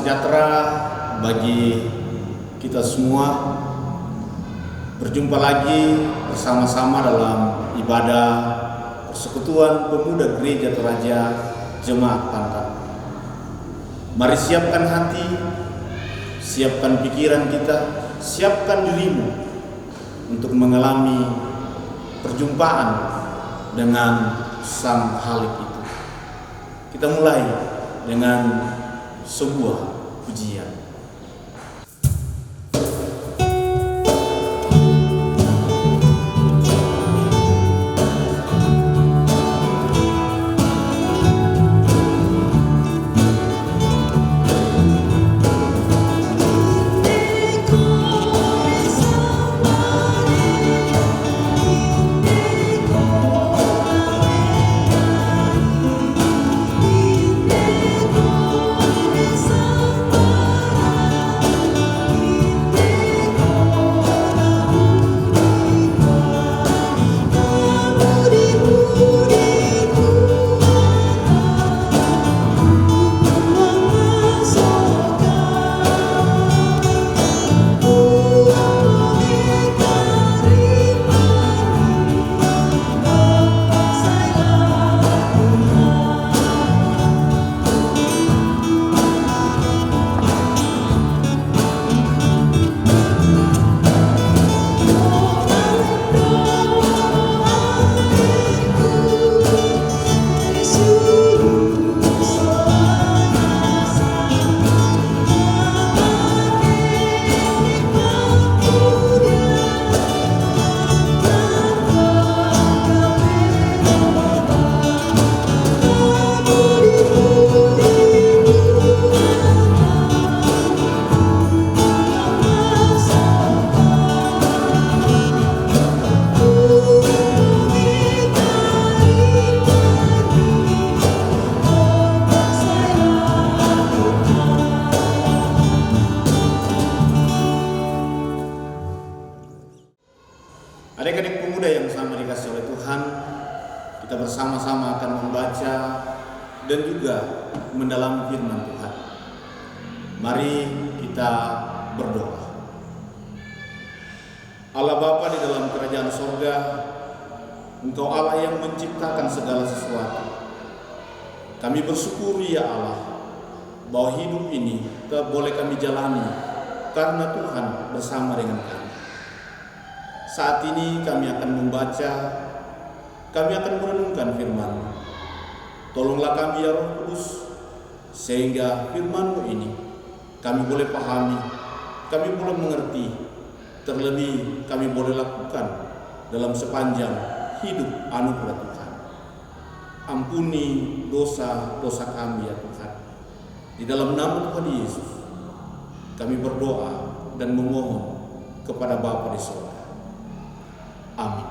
sejahtera bagi kita semua. Berjumpa lagi bersama-sama dalam ibadah Persekutuan Pemuda Gereja Toraja Jemaat Pantan. Mari siapkan hati, siapkan pikiran kita, siapkan dirimu untuk mengalami perjumpaan dengan Sang Halik itu. Kita mulai dengan sebuah pujian. Adik-adik pemuda yang sama dikasih oleh Tuhan, kita bersama-sama akan membaca dan juga mendalami firman Tuhan. Mari kita berdoa. Allah Bapa di dalam kerajaan sorga, Engkau Allah yang menciptakan segala sesuatu. Kami bersyukur ya Allah, bahwa hidup ini tetap boleh kami jalani karena Tuhan bersama dengan kami. Saat ini kami akan membaca, kami akan merenungkan firman-Mu. Tolonglah kami ya Roh Kudus, sehingga firman-Mu ini kami boleh pahami, kami boleh mengerti, terlebih kami boleh lakukan dalam sepanjang hidup anugerah Tuhan. Ampuni dosa-dosa kami ya Tuhan. Di dalam nama Tuhan Yesus, kami berdoa dan memohon kepada Bapa di surga. Amin.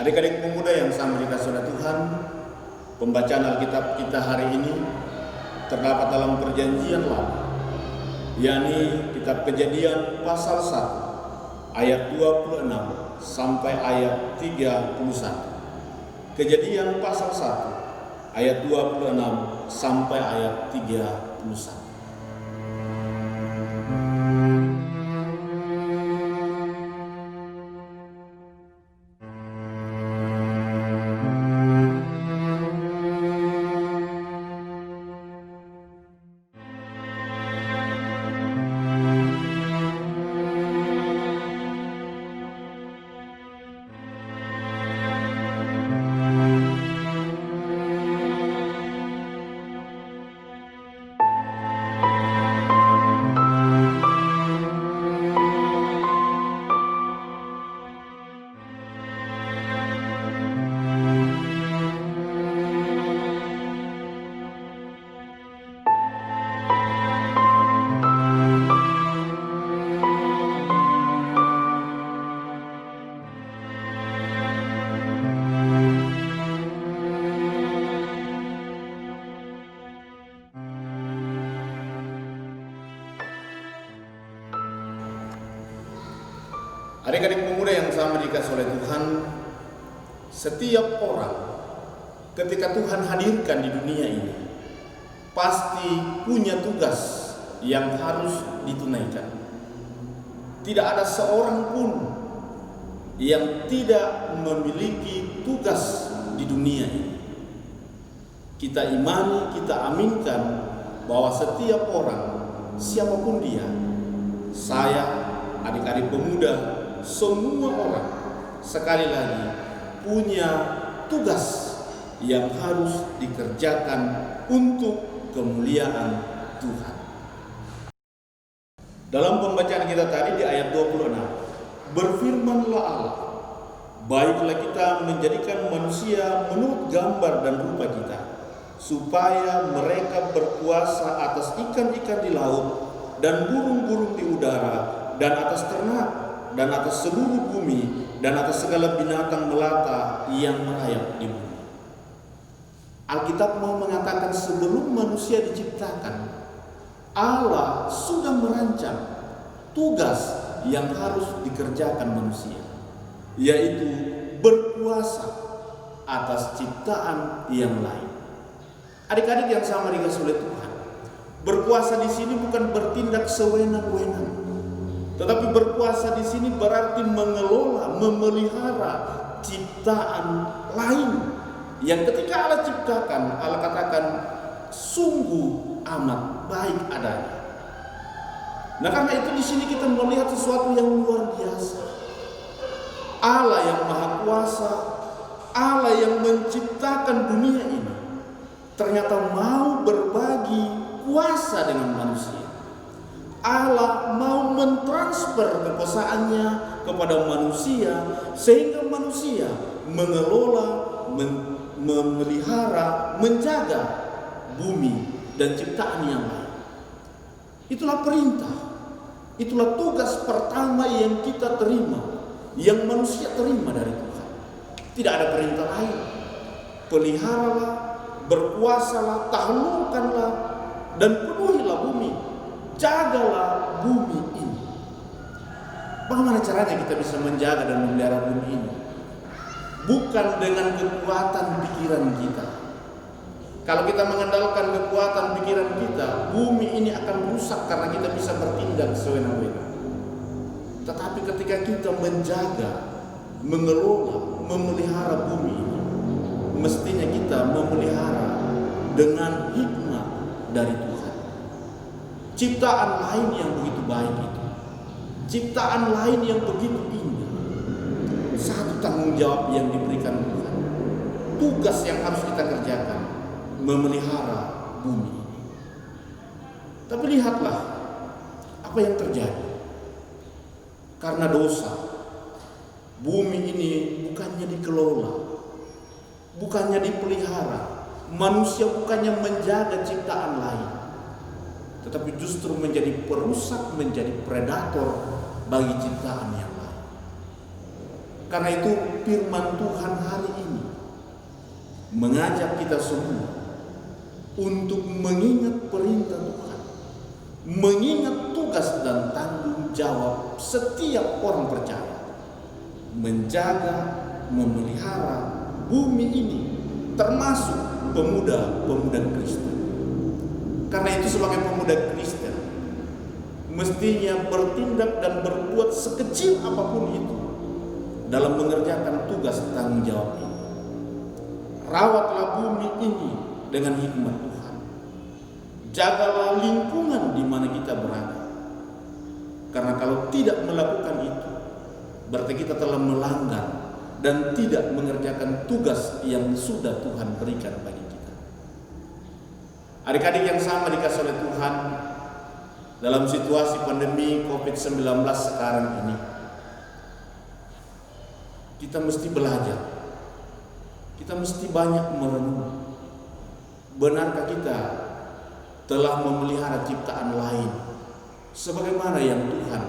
Adik-adik pemuda yang sama dikasih oleh Tuhan, pembacaan Alkitab kita hari ini terdapat dalam Perjanjian Lama, yakni kitab Kejadian pasal 1 ayat 26 sampai ayat 31. Kejadian pasal 1 ayat 26 sampai ayat 31. Adik-adik pemuda yang sama dikasih oleh Tuhan, setiap orang ketika Tuhan hadirkan di dunia ini, pasti punya tugas yang harus ditunaikan. Tidak ada seorang pun yang tidak memiliki tugas di dunia ini. Kita imani, kita aminkan bahwa setiap orang, siapapun dia, saya, adik-adik pemuda, semua orang sekali lagi punya tugas yang harus dikerjakan untuk kemuliaan Tuhan. Dalam pembacaan kita tadi di ayat 26, berfirmanlah Allah, baiklah kita menjadikan manusia menurut gambar dan rupa kita, supaya mereka berkuasa atas ikan-ikan di laut dan burung-burung di udara dan atas ternak dan atas seluruh bumi dan atas segala binatang melata yang merayap di bumi. Alkitab mau mengatakan sebelum manusia diciptakan, Allah sudah merancang tugas yang harus dikerjakan manusia, yaitu berkuasa atas ciptaan yang lain. Adik-adik yang sama dikasih oleh Tuhan, berkuasa di sini bukan bertindak sewenang-wenang, tetapi berkuasa di sini berarti mengelola, memelihara ciptaan lain yang ketika Allah ciptakan, Allah katakan sungguh amat baik adanya. Nah, karena itu di sini kita melihat sesuatu yang luar biasa. Allah yang maha kuasa, Allah yang menciptakan dunia ini, ternyata mau berbagi kuasa dengan manusia. Allah mau mentransfer kekuasaannya kepada manusia, sehingga manusia mengelola, memelihara, menjaga bumi dan ciptaan yang lain. Itulah perintah, itulah tugas pertama yang kita terima, yang manusia terima dari Tuhan. Tidak ada perintah lain. Peliharalah, berkuasalah, taklukkanlah, dan penuhilah bumi. Jagalah bumi ini. Bagaimana caranya kita bisa menjaga dan memelihara bumi ini? Bukan dengan kekuatan pikiran kita. Kalau kita mengandalkan kekuatan pikiran kita, bumi ini akan rusak karena kita bisa bertindak sewenang-wenang. Tetapi ketika kita menjaga, mengelola, memelihara bumi ini, mestinya kita memelihara dengan hikmat dari Tuhan. Ciptaan lain yang begitu baik itu, ciptaan lain yang begitu indah, satu tanggung jawab yang diberikan Tuhan, tugas yang harus kita kerjakan, memelihara bumi ini. Tapi lihatlah apa yang terjadi. Karena dosa, bumi ini bukannya dikelola, bukannya dipelihara, manusia bukannya menjaga ciptaan lain, tetapi justru menjadi perusak, menjadi predator bagi ciptaan yang lain. Karena itu firman Tuhan hari ini mengajak kita semua untuk mengingat perintah Tuhan, mengingat tugas dan tanggung jawab setiap orang percaya, menjaga, memelihara bumi ini, termasuk pemuda-pemuda Kristen. Karena itu sebagai pemuda Kristen, mestinya bertindak dan berbuat sekecil apapun itu dalam mengerjakan tugas tanggung jawab ini. Rawatlah bumi ini dengan hikmat Tuhan. Jagalah lingkungan di mana kita berada. Karena kalau tidak melakukan itu, berarti kita telah melanggar dan tidak mengerjakan tugas yang sudah Tuhan berikan bagi kita. Adik-adik yang sama dikasih oleh Tuhan, dalam situasi pandemi COVID-19 sekarang ini, kita mesti belajar. Kita mesti banyak merenung. Benarkah kita telah memelihara ciptaan lain sebagaimana yang Tuhan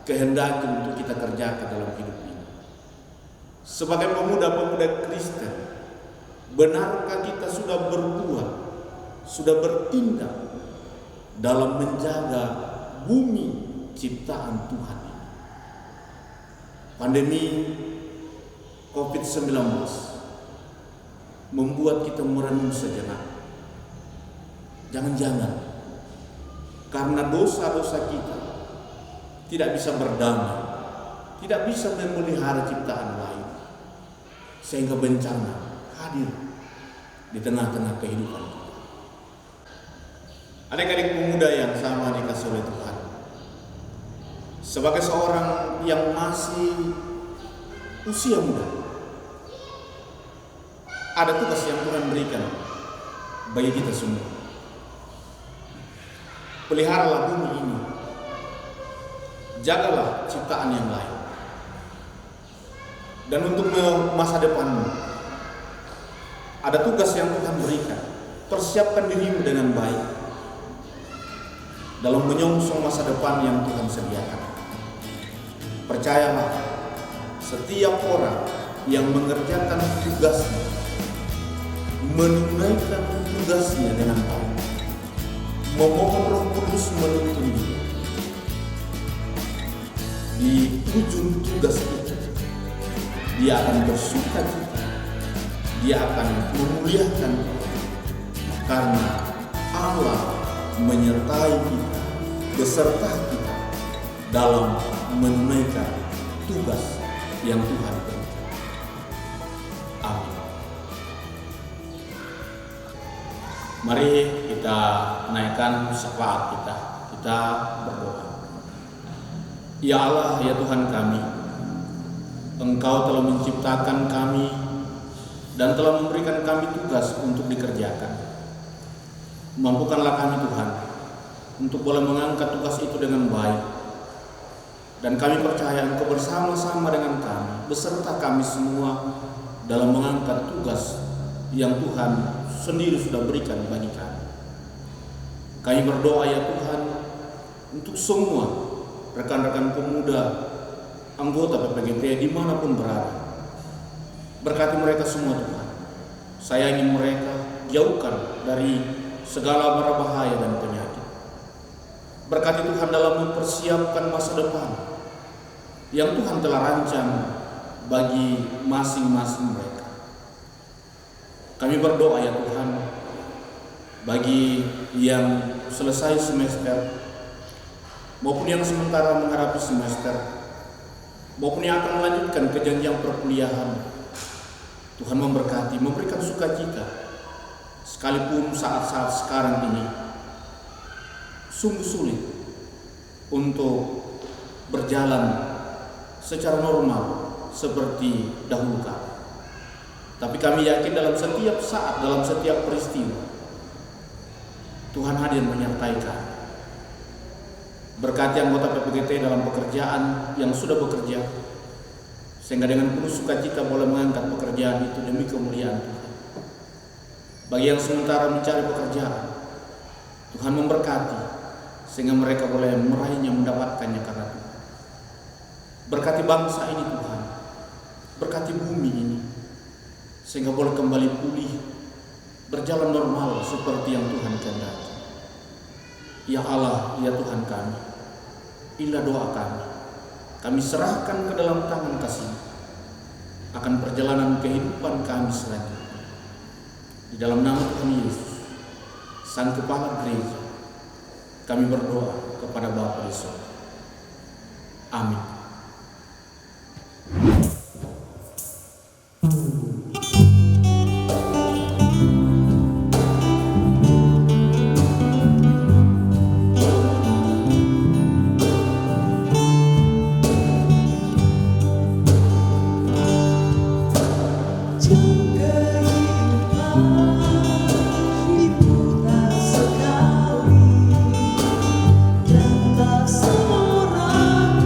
kehendaki untuk kita kerjakan dalam hidup ini? Sebagai pemuda-pemuda Kristen, benarkah kita sudah berbuat, sudah bertindak dalam menjaga bumi ciptaan Tuhan ini? Pandemi COVID-19 membuat kita merenung sejenak. Jangan-jangan karena dosa-dosa kita tidak bisa berdamai, tidak bisa memelihara ciptaan lain, sehingga bencana hadir di tengah-tengah kehidupan kita. Adik-adik pemuda yang sama dikasih oleh Tuhan, sebagai seorang yang masih usia muda, ada tugas yang Tuhan berikan bagi kita semua. Peliharalah bumi ini, jagalah ciptaan yang lain. Dan untuk masa depanmu, ada tugas yang Tuhan berikan. Persiapkan dirimu dengan baik dalam menyongsong masa depan yang Tuhan sediakan. Percayalah, setiap orang yang mengerjakan tugasnya, menunaikan tugasnya dengan baik, memohon Roh Kudus menuntun dia, di ujung tugas itu dia akan bersuka cita, dia akan memuliakan Tuhan, karena Allah menyertai kita, beserta kita dalam menunaikan tugas yang Tuhan berikan. Amin. Mari kita naikkan syafaat kita berdoa. Ya Allah, ya Tuhan kami, Engkau telah menciptakan kami dan telah memberikan kami tugas untuk dikerjakan. Mampukanlah kami Tuhan untuk boleh mengangkat tugas itu dengan baik. Dan kami percaya Engkau bersama-sama dengan kami, beserta kami semua dalam mengangkat tugas yang Tuhan sendiri sudah berikan bagi kami. Kami berdoa ya Tuhan untuk semua rekan-rekan pemuda, anggota PPGT dimanapun berada. Berkati mereka semua Tuhan. Sayangi mereka, jauhkan dari segala mara bahaya dan penyakit. Berkati Tuhan dalam mempersiapkan masa depan yang Tuhan telah rancang bagi masing-masing mereka. Kami berdoa ya Tuhan, bagi yang selesai semester maupun yang sementara menghadapi semester, maupun yang akan melanjutkan ke jenjang perkuliahan, Tuhan memberkati, memberikan sukacita. Sekalipun saat-saat sekarang ini sungguh sulit untuk berjalan secara normal seperti dahulu kala. Tapi kami yakin dalam setiap saat, dalam setiap peristiwa, Tuhan hadir menyertai kami. Berkati anggota PPGT dalam pekerjaan yang sudah bekerja, sehingga dengan penuh sukacita boleh mengangkat pekerjaan itu demi kemuliaan Tuhan. Bagi yang sementara mencari pekerjaan, Tuhan memberkati, sehingga mereka boleh meraihnya, mendapatkannya karena Tuhan. Berkati bangsa ini Tuhan, berkati bumi ini, sehingga boleh kembali pulih, berjalan normal seperti yang Tuhan kehendaki. Ya Allah, ya Tuhan kami, inilah doa kami. Kami serahkan ke dalam tangan kasih akan perjalanan kehidupan kami selanjutnya. Di dalam nama Tuhan Yesus, Sang Kepala Gereja, kami berdoa kepada Bapa di surga. Amin. Dan tak seorang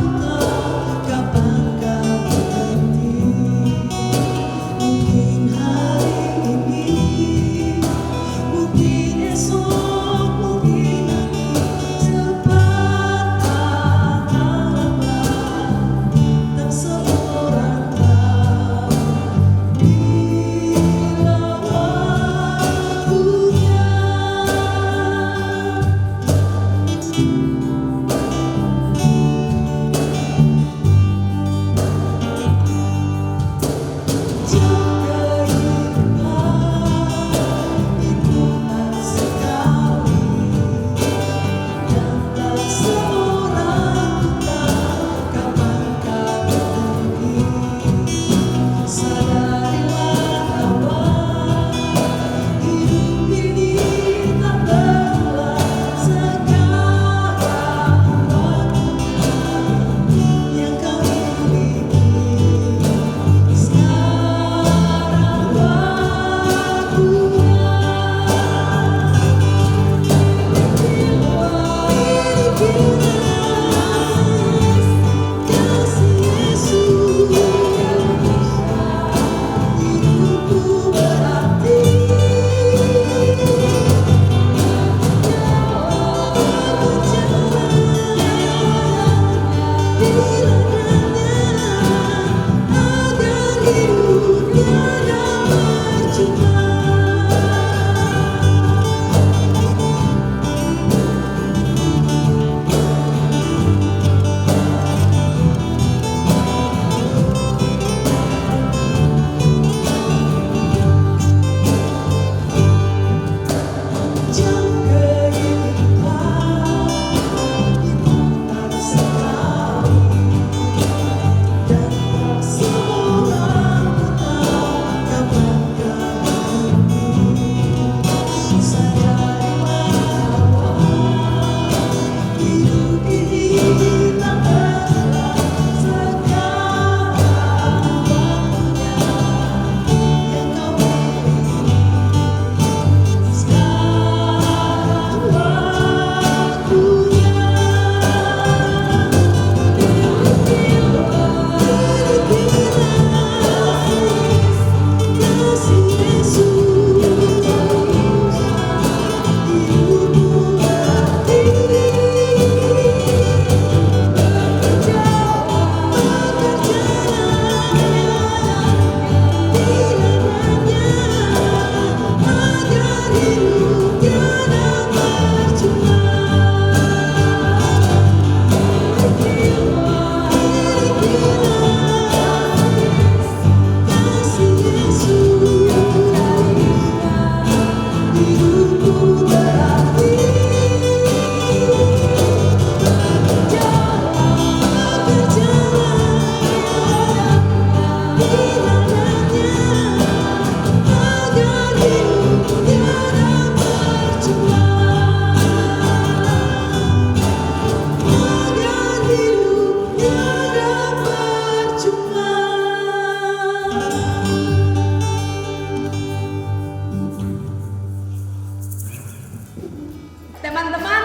Teman-teman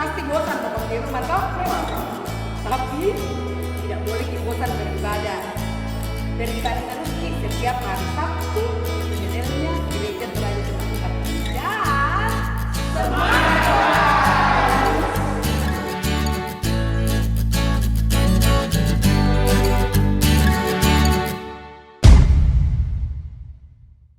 pasti bosan nonton di rumah toh? Tapi tidak boleh bosan beribadah. Beribadah terus setiap hari Sabtu